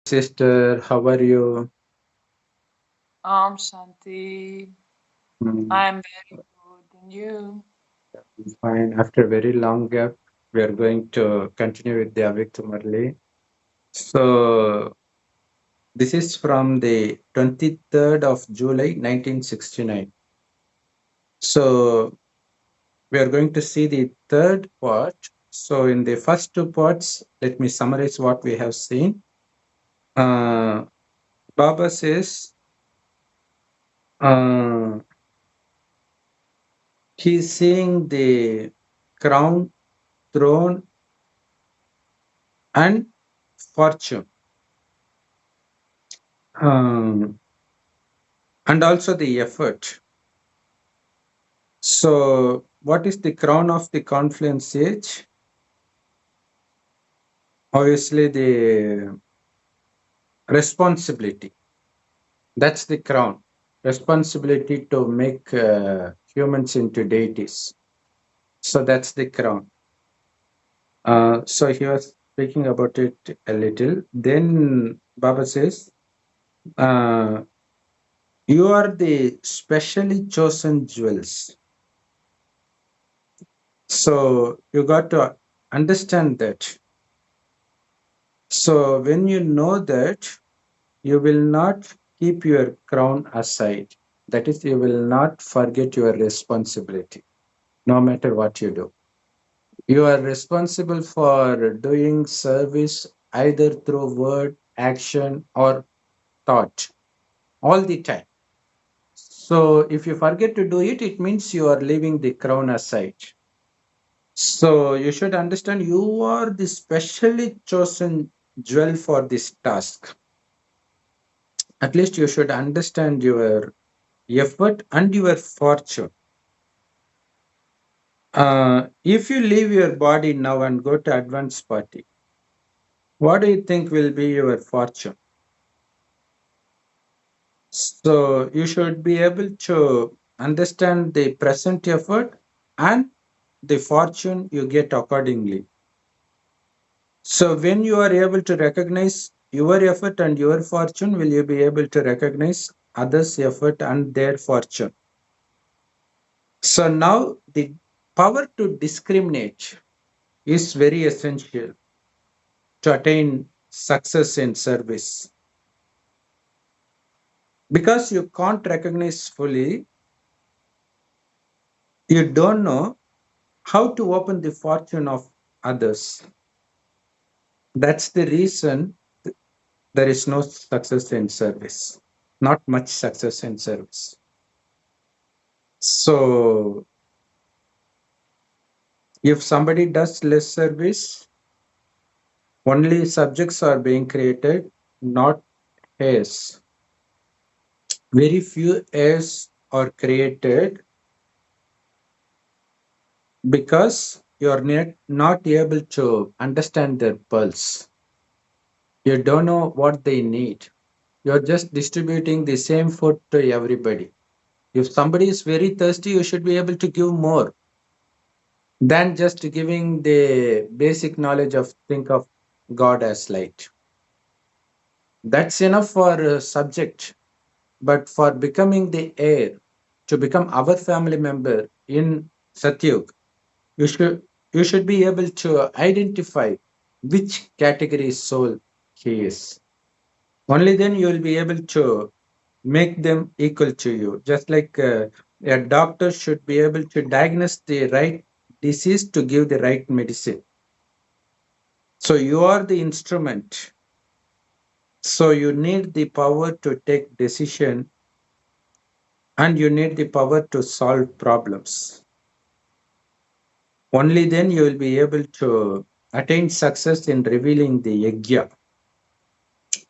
sister. How are you? Shanti. Mm, I'm very good. And you? Fine. After a very long gap, we are going to continue with the Avyakt Murli. So, this is from the 23rd of July, 1969. So, we are going to see the third part. So, in the first two parts, let me summarize what we have seen. Uh, Baba says uh, he's seeing the crown, throne, and fortune, and also the effort. So, what is the crown of the confluence age? Obviously, the responsibility. That's the crown. Responsibility to make humans into deities. So, that's the crown. So, he was speaking about it a little. Then, Baba says, uh, you are the specially chosen jewels. So you got to understand that. So when you know that, you will not keep your crown aside. That is, you will not forget your responsibility, no matter what you do. You are responsible for doing service either through word, action, or thought all the time. So if you forget to do it, it means you are leaving the crown aside. So you should understand you are the specially chosen jewel for this task. At least you should understand your effort and your fortune. If you leave your body now and go to advance party, what do you think will be your fortune? So you should be able to understand the present effort and the fortune you get accordingly. So when you are able to recognize your effort and your fortune, will you be able to recognize others' effort and their fortune? So now the power to discriminate is very essential to attain success in service. Because you can't recognize fully, you don't know how to open the fortune of others. That's the reason there is no success in service, not much success in service. So if somebody does less service, only subjects are being created, not heirs. Very few heirs are created because you are not able to understand their pulse. You don't know what they need. You're just distributing the same food to everybody. If somebody is very thirsty, you should be able to give more than just giving the basic knowledge of think of God as light. That's enough for a subject, but for becoming the heir, to become our family member in Satyug, you should you should be able to identify which category soul he is. Only then you will be able to make them equal to you. Just like a doctor should be able to diagnose the right disease to give the right medicine. So you are the instrument. So you need the power to take decision and you need the power to solve problems. Only then you will be able to attain success in revealing the yagya.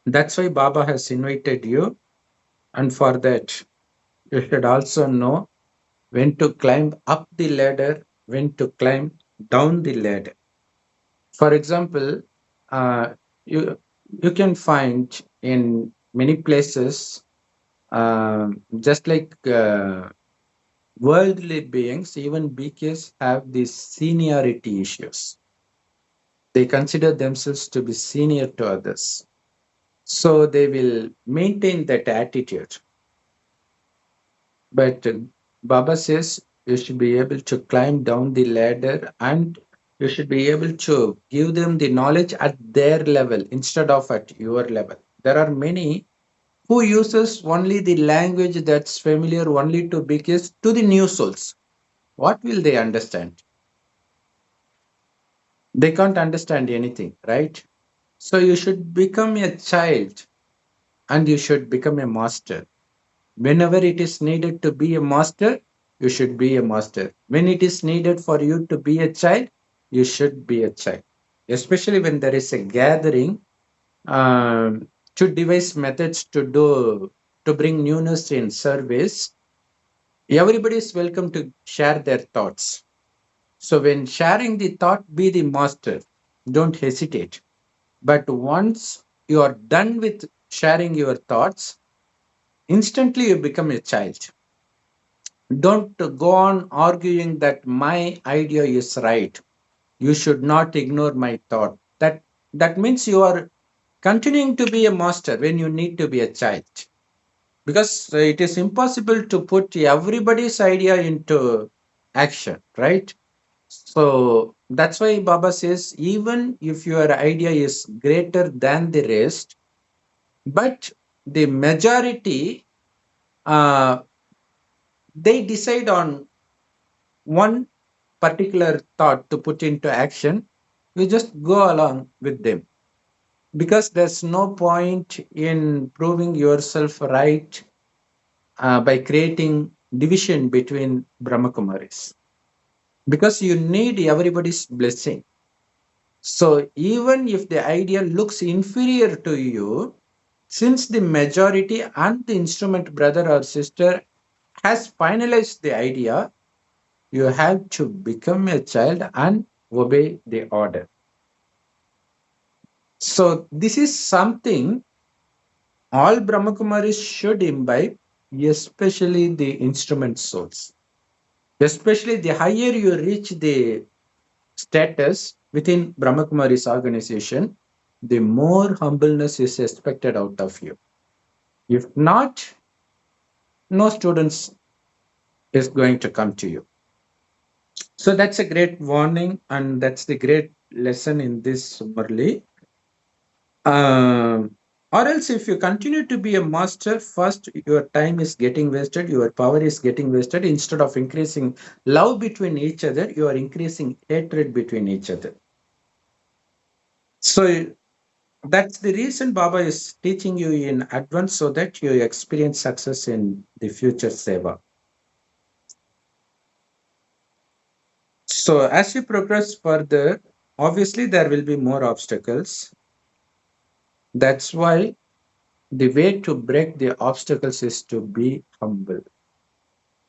That's why Baba has invited you, and for that, you should also know when to climb up the ladder, when to climb down the ladder. For example, uh, you you can find in many places, just like worldly beings, even BKs have these seniority issues. They consider themselves to be senior to others. So they will maintain that attitude. But Baba says you should be able to climb down the ladder and you should be able to give them the knowledge at their level instead of at your level. There are many who uses only the language that's familiar only to because to the new souls. What will they understand? They can't understand anything, right? So you should become a child and you should become a master. Whenever it is needed to be a master, you should be a master. When it is needed for you to be a child, you should be a child. Especially when there is a gathering to devise methods to bring newness in service, everybody is welcome to share their thoughts. So when sharing the thought, be the master. Don't hesitate. But once you are done with sharing your thoughts, instantly you become a child. Don't go on arguing that my idea is right. You should not ignore my thought. That means you are continuing to be a master when you need to be a child. Because it is impossible to put everybody's idea into action, right? So that's why Baba says, even if your idea is greater than the rest, but the majority, uh, they decide on one particular thought to put into action, you just go along with them because there's no point in proving yourself right by creating division between Brahmakumaris because you need everybody's blessing. So even if the idea looks inferior to you, since the majority and the instrument brother or sister has finalized the idea, you have to become a child and obey the order. So this is something all Brahmakumaris should imbibe, especially the instrument souls. Especially the higher you reach the status within Brahmakumari's organization, the more humbleness is expected out of you. If not, no students is going to come to you. So that's a great warning, and that's the great lesson in this, Murli. Or else, if you continue to be a master, first your time is getting wasted, your power is getting wasted. Instead of increasing love between each other, you are increasing hatred between each other. So that's the reason Baba is teaching you in advance so that you experience success in the future seva. So as you progress further, obviously there will be more obstacles. That's why the way to break the obstacles is to be humble.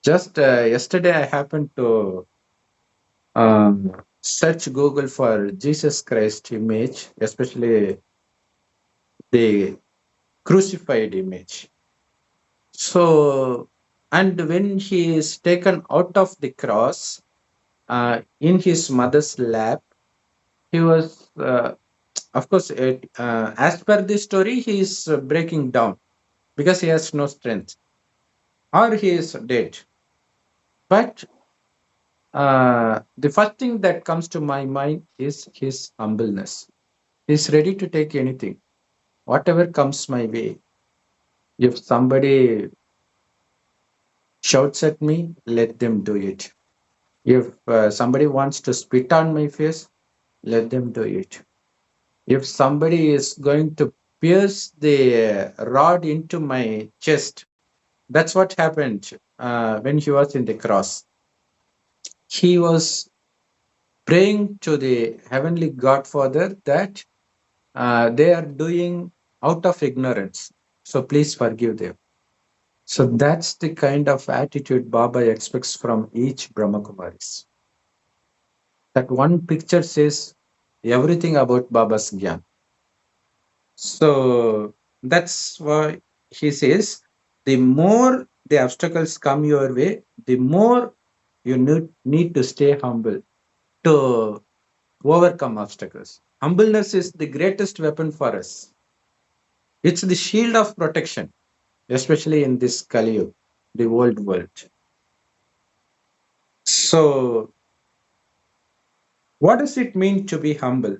Just yesterday, I happened to search Google for Jesus Christ image, especially the crucified image. So, and when he is taken out of the cross in his mother's lap, he was, of course, as per the story, he is breaking down because he has no strength or he is dead. But the first thing that comes to my mind is his humbleness. He's ready to take anything, whatever comes my way. If somebody shouts at me, let them do it. If somebody wants to spit on my face, let them do it. If somebody is going to pierce the rod into my chest, that's what happened when he was in the cross. He was praying to the heavenly Godfather that they are doing out of ignorance. So please forgive them. So that's the kind of attitude Baba expects from each Brahmakumaris. That one picture says everything about Baba's Gyan. So that's why he says the more the obstacles come your way, the more you need to stay humble to overcome obstacles. Humbleness is the greatest weapon for us. It's the shield of protection, especially in this Kali Yuga, the old world. So, what does it mean to be humble?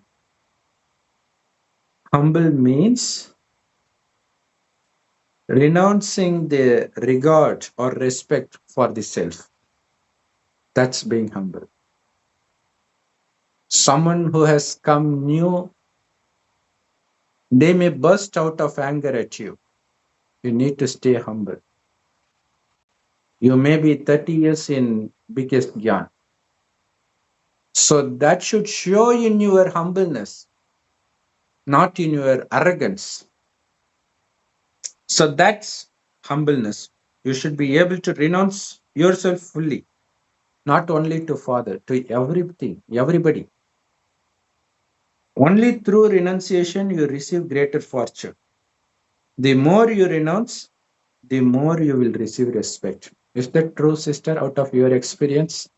Humble means renouncing the regard or respect for the self. That's being humble. Someone who has come new, they may burst out of anger at you. You need to stay humble. You may be 30 years in biggest gyan. So that should show in your humbleness, not in your arrogance. So that's humbleness. You should be able to renounce yourself fully, not only to Father, to everything, everybody. Only through renunciation you receive greater fortune. The more you renounce, the more you will receive respect. Is that true, sister, out of your experience?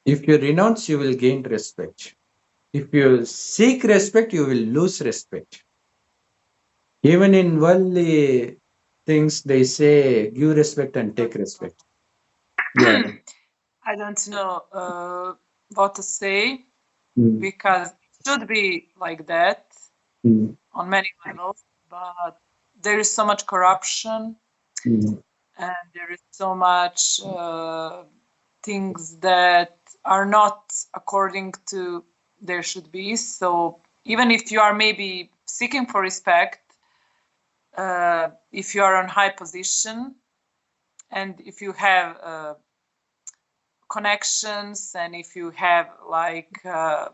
If you renounce, you will gain respect. If you seek respect, you will lose respect. Even in worldly things, they say give respect and take respect. Yeah. I don't know what to say Mm, because it should be like that mm, on many levels, but there is so much corruption mm, and there is so much things that are not according to there should be. So even if you are maybe seeking for respect, if you are on high position and if you have connections and if you have like a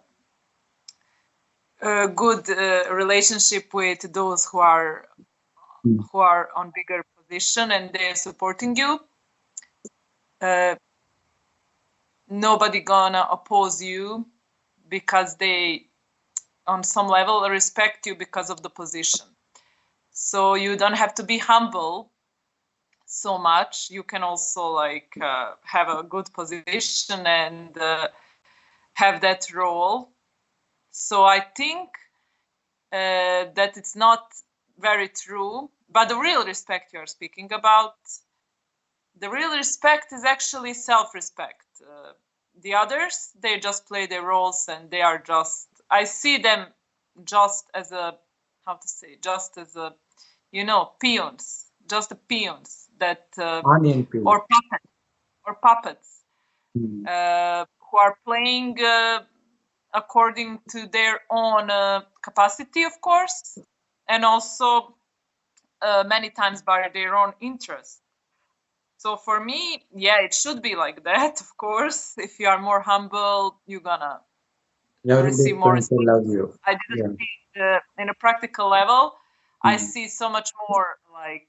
good relationship with those mm, who are on bigger position and they're supporting you, uh, nobody gonna oppose you because they on some level respect you because of the position. So you don't have to be humble so much. You can also like have a good position and have that role. So I think that it's not very true. But the real respect you're speaking about, the real respect is actually self-respect. The others, they just play their roles and they are just, I see them just as a, how to say, just as a, peons, just the peons that, onion peel. or puppets Mm, who are playing according to their own capacity, of course, and also many times by their own interest. So for me, yeah, it should be like that, of course. If you are more humble, you're gonna receive everybody's more going to respect. love you. I didn't Yeah. see in a practical level. I Mm, see so much more like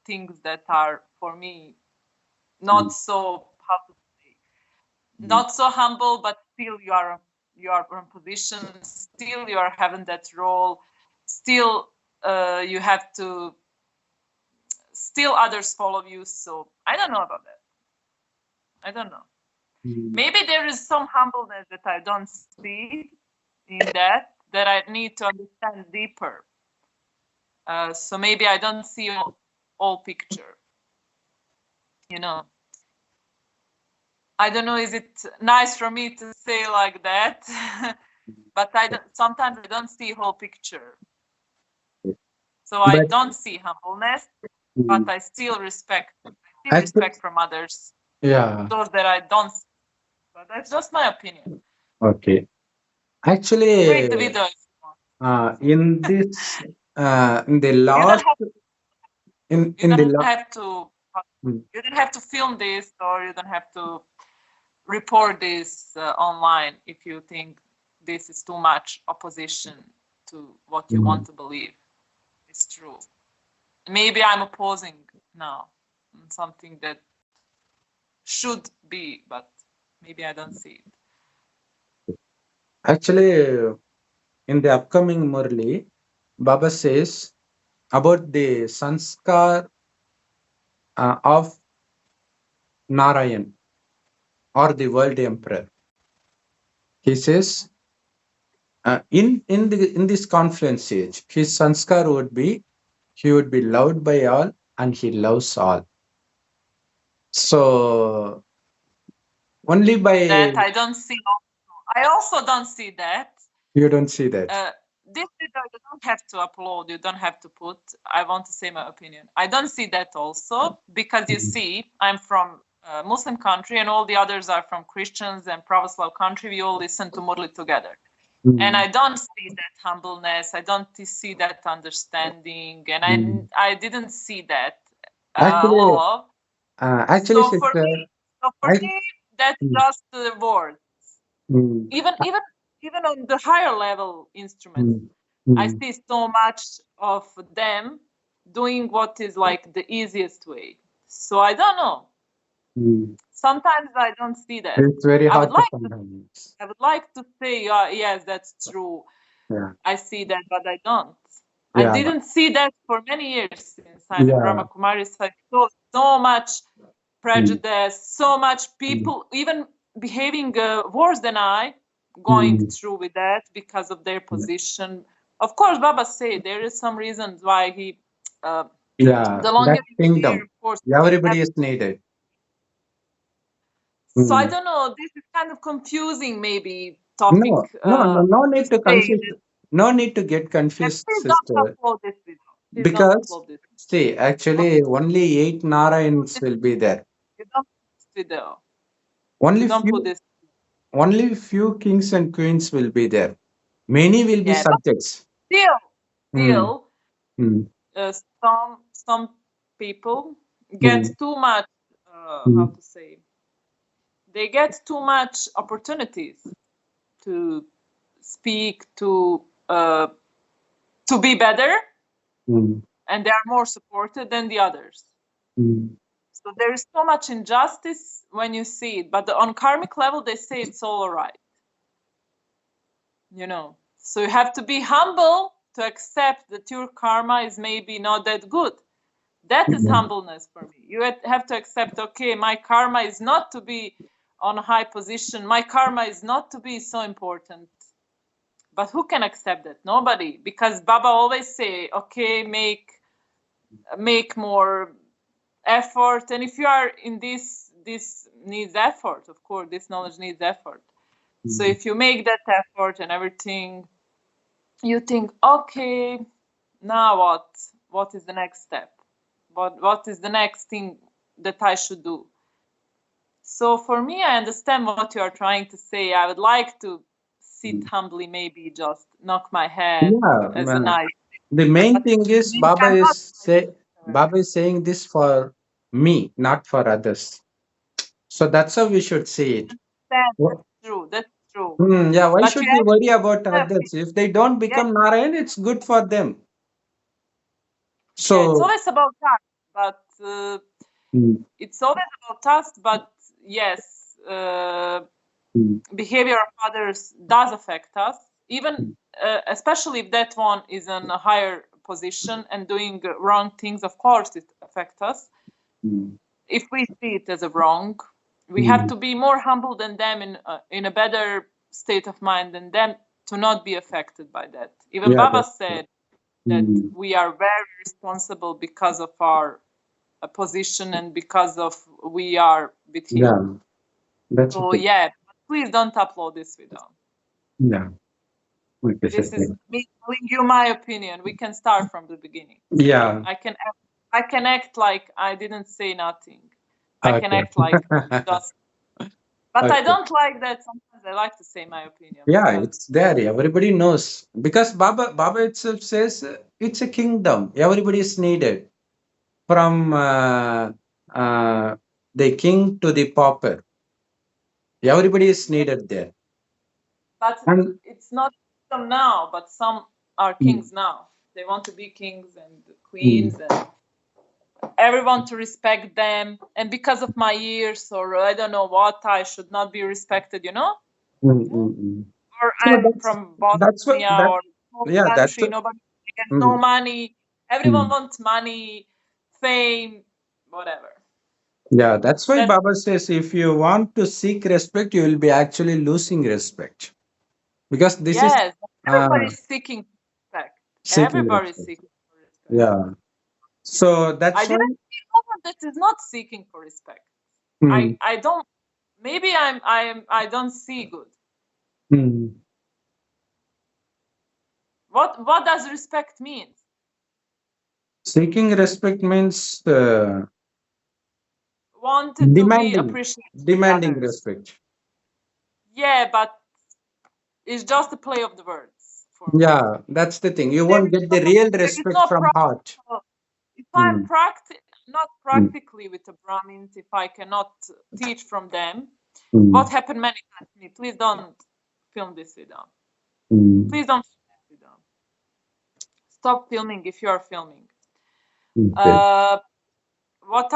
things that are for me mm, not so, how to say, mm, not so humble, but still you are in position, still you are having that role, still you have to, still others follow you. So I don't know about that. I don't know. mm. Maybe there is some humbleness that I don't see in that I need to understand deeper. So maybe I don't see all picture. You know, I don't know. Is it nice for me to say like that? But sometimes I don't see whole picture. So I But don't see humbleness, but mm, I still respect. I see actually, respect from others, yeah. those that I don't see. But that's just my opinion. Okay. Free Actually, individual if you want. in this, in the You don't last, have you in the don't last, have to you don't have to film this or you don't have to report this online if you think this is too much opposition to what you want to believe is true. Maybe I'm opposing now on something that should be, but maybe I don't see it. actually, in the upcoming Murli, Baba says about the sanskar of Narayan or the world emperor. He says in this confluence age, his sanskar would be he would be loved by all and he loves all. So only by That I don't see. I also don't see that. you don't see that. This video you don't have to upload. You don't have to put. I want to say my opinion. I don't see that also because you Mm, see, I'm from a Muslim country and all the others are from Christians and Pravoslav country. We all listen to Murli together. And mm, I don't see that humbleness. I don't see that understanding, and mm. I didn't see that Actually, love. actually, So for sister, me, I that's mm, just the word. mm, Even even on the higher level instruments, mm, I mm, see so much of them doing what is like the easiest way. So I don't know. mm. Sometimes I don't see that. It's very I would hard to like to. find. I would like to say, yes, that's true. Yeah, I see that, but I don't. I yeah, didn't see that for many years since I'm in yeah. Brahma Kumaris. I saw so much Mm, prejudice, so much mm, people even behaving worse than I, going mm. through with that because of their position. Of course, Baba said there is some reasons why he, uh, Yeah, the that longer you there, kingdom. of course. Everybody is needed. So I Mm. don't know. This is kind of confusing, maybe No, topic no, no, no to need to say confuse. that. No need to get And confused, please don't sister. upload this video. Please don't Because, upload this. see, Don't actually, only eight put Narayans this. will be there. You don't put this video. You Only don't put few, this. only few kings and queens will be there. Many will be Yeah, but subjects. still, Mm, still, mm, some people get mm, too much. How mm, to say? They get too much opportunities to speak, to be better, mm, and they are more supported than the others. mm, So there is so much injustice when you see it, but on karmic level, they say it's all right. So you have to be humble to accept that your karma is maybe not that good. That is mm, humbleness for me. You have to accept, okay, my karma is not to be on a high position. My karma is not to be so important. But who can accept that? Nobody. Because Baba always say, okay, make more effort. And if you are in this needs effort, of course, this knowledge needs effort. So mm. if you make that effort and everything, you think, okay, now what? What is the next step? What is the next thing that I should do? So for me, I understand what you are trying to say. I would like to sit humbly, maybe just knock my head Yeah, as a nice, the main but thing is this cannot. Baba is saying this for me, not for others. So that's how we should see it. Understand. Wh- That's true. That's true. Yeah, why But you should we worry about have to, others? If they don't yeah, become Narayan, it's good for them. yeah. It's So, always about us, but mm, it's always about us. But yes, mm, behavior of others does affect us, even mm, especially if that one is in a higher position and doing wrong things. Of course, it affects us. mm, If we see it as a wrong, we have mm, to be more humble than them, in a better state of mind than them, to not be affected by that. Even yeah, Baba that's true. said that Mm, we are very responsible because of our position and because of we are with him. yeah, that's So okay. yeah, but please don't upload this video. Yeah, okay, This okay. is me telling you my opinion. We can start from the beginning. Yeah, I can act like I didn't say nothing. I can okay. act like just, but I Okay. don't like that. Sometimes I like to say my opinion Yeah, because it's there. Everybody knows because Baba itself says it's a kingdom. Everybody is needed from the king to the pauper. Everybody is yeah, needed there. but And it's not them now. But some are mm, kings now. They want to be kings and mm, queens and everyone to respect them. And because of my years or I don't know what, I should not be respected. mm, Yeah. mm, mm. Or So I'm from that's what Bosnia that or small yeah that's country, what, nobody has no mm, money. Everyone mm. wants money, fame, whatever. Yeah, that's why That's Baba says if you want to seek respect, you will be actually losing respect because this is yes, Everybody's seeking respect. Seeking Everybody's respect. seeking for respect. Yeah. So I that's why. didn't see someone that is not seeking for respect. Hmm. I don't. Maybe I don't see good. Hmm. What does respect mean? Seeking respect means Wanted to be demanding, appreciated by demanding others. respect. Yeah, but it's just a play of the words for me. Yeah, that's the thing. You There won't is get no the real there is respect no from heart. practical. If I'm Hmm. not Hmm. practically with the Brahmins, if I cannot teach from them, Hmm. what happened many times to me? Please don't film this video. Hmm. Please don't film this video. Stop filming if you are filming. Okay. What